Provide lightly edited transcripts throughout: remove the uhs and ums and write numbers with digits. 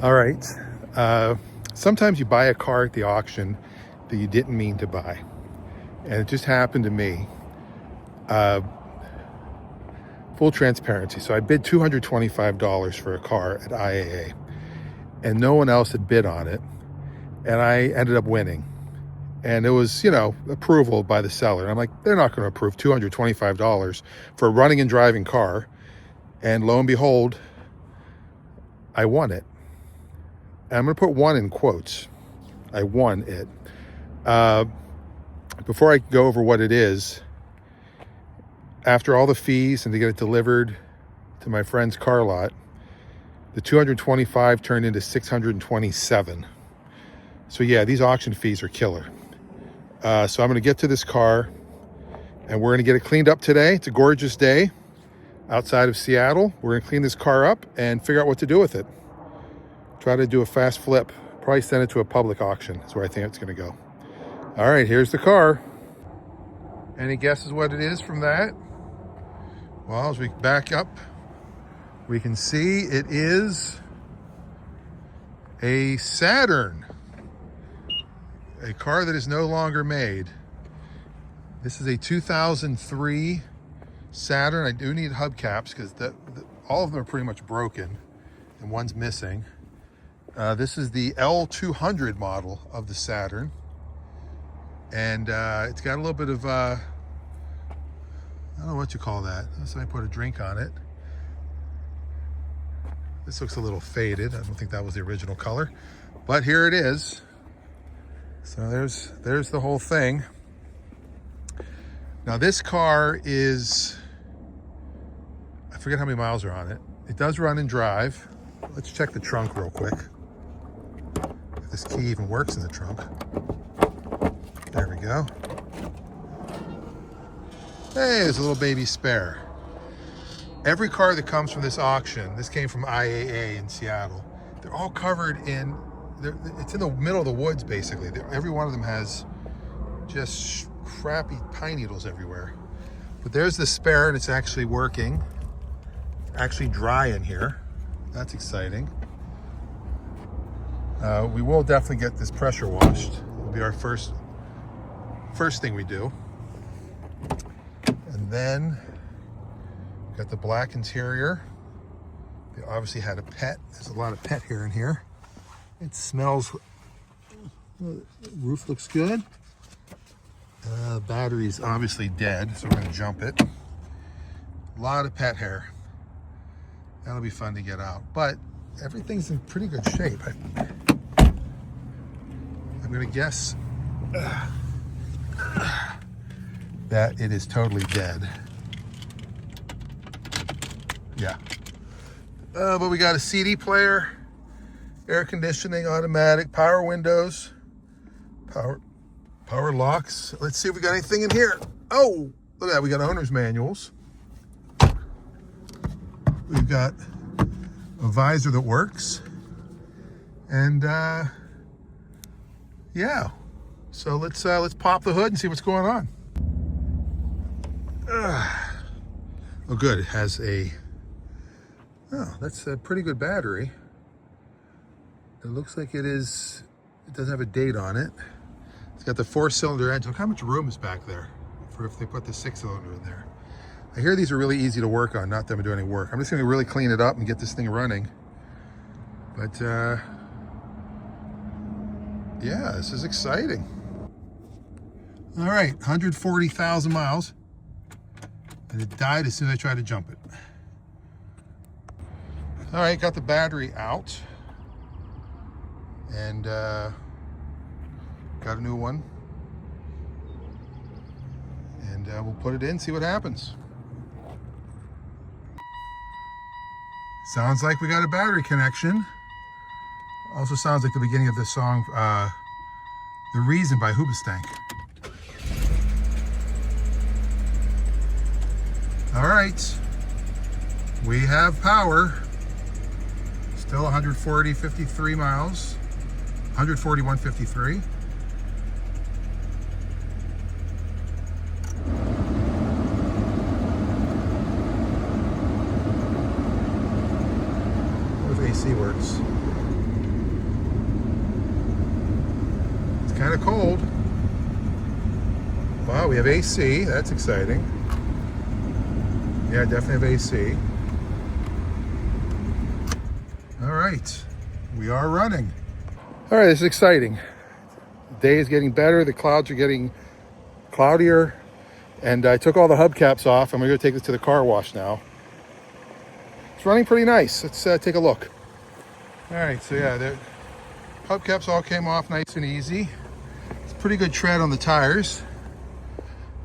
All right. Sometimes you buy a car at the auction that you didn't mean to buy. And it just happened to me. Full transparency. So I bid $225 for a car at IAA. And no one else had bid on it. And I ended up winning. And it was, approval by the seller. And I'm like, they're not going to approve $225 for a running and driving car. And lo and behold, I won it. And I'm going to put "won" in quotes. I won it. Before I go over what it is, after all the fees and to get it delivered to my friend's car lot, the 225 turned into 627. So yeah, these auction fees are killer. So I'm going to get to this car and we're going to get it cleaned up today. It's a gorgeous day outside of Seattle. We're going to clean this car up and figure out what to do with it. Try to do a fast flip. Probably send it to a public auction. That's where I think it's going to go. All right, here's the car. Any guesses what it is from that? Well, as we back up, we can see it is a Saturn. A car that is no longer made. This is a 2003 Saturn. I do need hubcaps because all of them are pretty much broken and one's missing. This is the L200 model of the Saturn. And it's got a little bit of, I don't know what you call that. Somebody put a drink on it. This looks a little faded. I don't think that was the original color, but here it is. So there's the whole thing. Now this car is, I forget how many miles are on it. It does run and drive. Let's check the trunk real quick. If this key even works in the trunk. There we go. Hey, there's a little baby spare. Every car that comes from this auction, this came from IAA in Seattle, they're all covered in, it's in the middle of the woods basically. Every one of them has just crappy pine needles everywhere. But there's the spare and it's actually working. Actually dry in here. That's exciting. We will definitely get this pressure washed. It'll be our first thing we do. And then got the black interior. They obviously had a pet. There's a lot of pet hair in here. It smells, the roof looks good. Battery's obviously dead, so we're gonna jump it. A lot of pet hair. That'll be fun to get out. But everything's in pretty good shape. I'm gonna guess that it is totally dead. Yeah. But we got a CD player, air conditioning, automatic, power windows, power locks. Let's see if we got anything in here. Oh, look at that. We got owner's manuals. We've got a visor that works. And yeah. So let's pop the hood and see what's going on. Oh, good. It has that's a pretty good battery. It looks like it doesn't have a date on it. It's got the 4-cylinder engine. Look how much room is back there for if they put the 6-cylinder in there. I hear these are really easy to work on, not that I'm doing any work. I'm just gonna really clean it up and get this thing running. But yeah, this is exciting. All right, 140,000 miles. And it died as soon as I tried to jump it. All right, got the battery out. And got a new one. And we'll put it in, see what happens. Sounds like we got a battery connection. Also sounds like the beginning of the song, The Reason by Hoobastank. All right, we have power. Still 140.53 miles, 141.53. If AC works. kind of cold. Wow, we have AC. That's exciting. Yeah, definitely have AC. All right, we are running. All right, this is exciting. The day is getting better. The clouds are getting cloudier. And I took all the hubcaps off. I'm gonna go take this to the car wash now. It's running pretty nice. Let's take a look. All right, so yeah, the hubcaps all came off nice and easy. It's pretty good tread on the tires.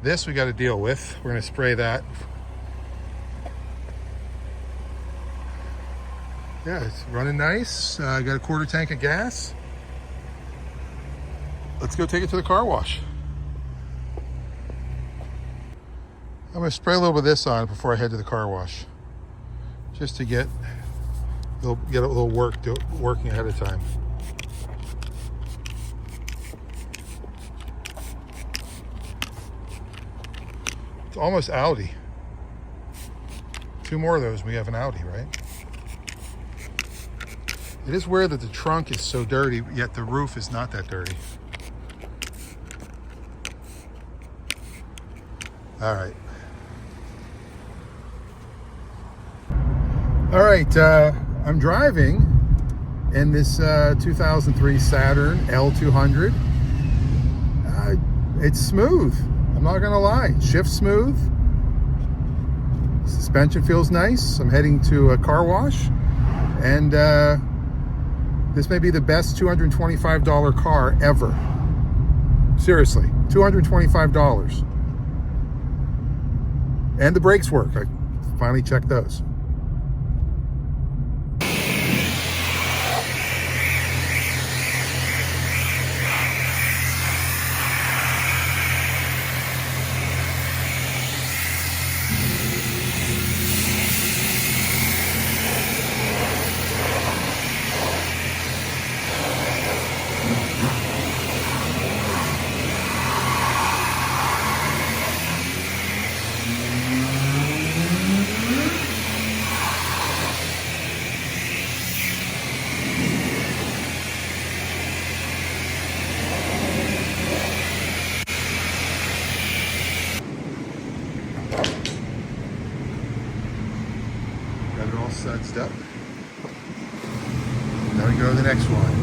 This we got to deal with. We're gonna spray that. Yeah, it's running nice. I got a quarter tank of gas. Let's go take it to the car wash. I'm gonna spray a little bit of this on it before I head to the car wash, just to get a little working ahead of time. It's almost Audi. 2 more of those, we have an Audi, right? It is weird that the trunk is so dirty, yet the roof is not that dirty. All right. All right, I'm driving in this 2003 Saturn L200. It's smooth, I'm not gonna lie. Shift smooth. Suspension feels nice. I'm heading to a car wash, and this may be the best $225 car ever. Seriously, $225. And the brakes work. I finally checked those. Got it all sudsed up. Now we go to the next one.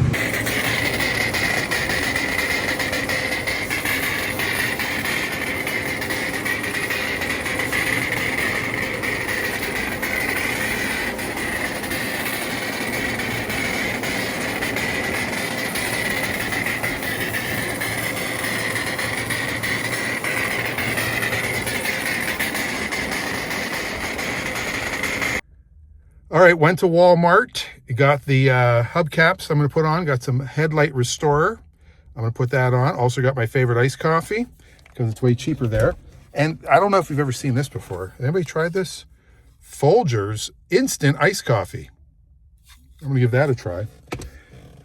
All right, went to Walmart. Got the hubcaps I'm going to put on. Got some Headlight Restorer. I'm going to put that on. Also got my favorite iced coffee because it's way cheaper there. And I don't know if you've ever seen this before. Anybody tried this? Folgers Instant Iced Coffee. I'm going to give that a try.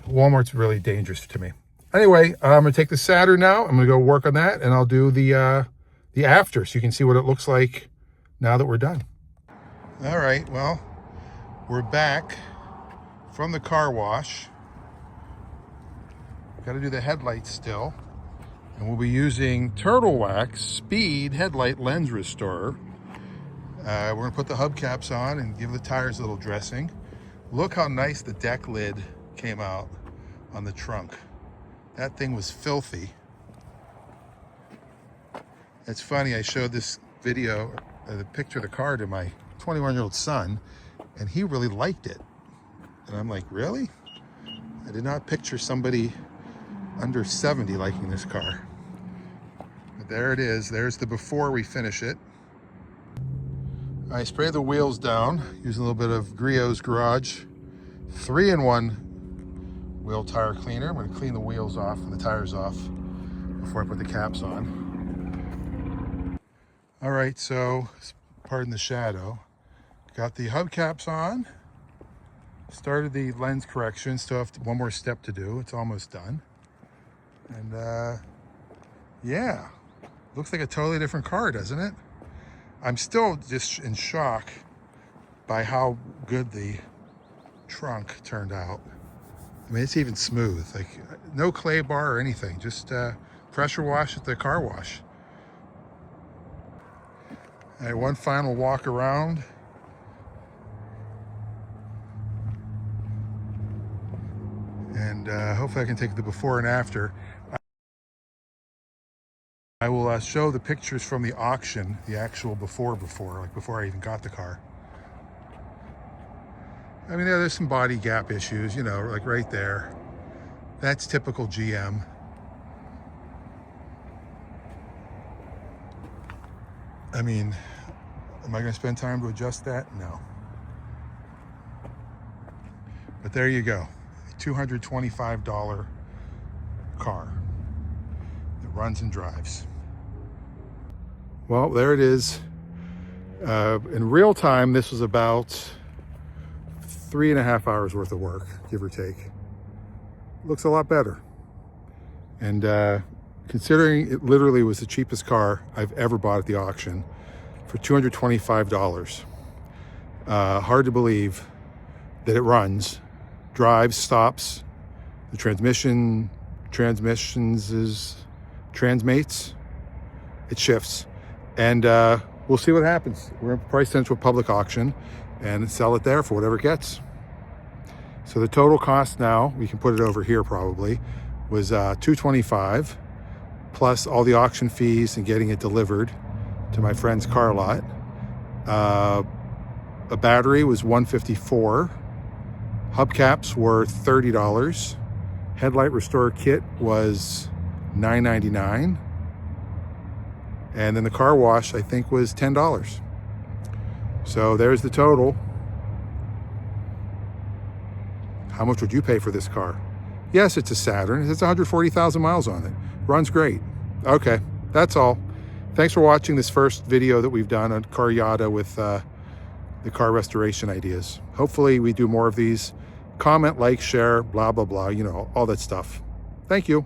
Walmart's really dangerous to me. Anyway, I'm going to take the Saturn now. I'm going to go work on that, and I'll do the after so you can see what it looks like now that we're done. All right, well, we're back from the car wash. Got to do the headlights still. And we'll be using Turtle Wax Speed Headlight Lens Restorer. We're going to put the hubcaps on and give the tires a little dressing. Look how nice the deck lid came out on the trunk. That thing was filthy. It's funny, I showed this video, the picture of the car to my 21-year-old son, and he really liked it. And I'm like, really? I did not picture somebody under 70 liking this car. But there it is. There's the before we finish it. I spray the wheels down using a little bit of Griot's Garage 3-in-1 wheel tire cleaner. I'm going to clean the wheels off and the tires off before I put the caps on. All right, so pardon the shadow. Got the hubcaps on. Started the lens correction. Still have one more step to do. It's almost done. And yeah, looks like a totally different car, doesn't it? I'm still just in shock by how good the trunk turned out. I mean, it's even smooth, like no clay bar or anything, just pressure wash at the car wash. All right, one final walk around. And hopefully I can take the before and after. I will show the pictures from the auction, the actual before, like before I even got the car. I mean, there's some body gap issues, you know, like right there. That's typical GM. I mean, am I going to spend time to adjust that? No. But there you go. A $225 car that runs and drives. Well, there it is. In real time, this was about 3.5 hours worth of work, give or take. Looks a lot better. And considering it literally was the cheapest car I've ever bought at the auction for $225. Hard to believe that it runs, drives, stops, the transmissions transmates, it shifts. And we'll see what happens. We're going to price it into a public auction and sell it there for whatever it gets. So the total cost now, we can put it over here probably, was $225 plus all the auction fees and getting it delivered to my friend's car lot. A battery was $154. Hubcaps were $30. Headlight Restoration Kit was $9.99. And then the car wash, I think, was $10. So there's the total. How much would you pay for this car? Yes, it's a Saturn. It has 140,000 miles on it. Runs great. Okay, that's all. Thanks for watching this first video that we've done on Caryada with the car restoration ideas. Hopefully we do more of these. Comment, like, share, blah, blah, blah, you know, all that stuff. Thank you.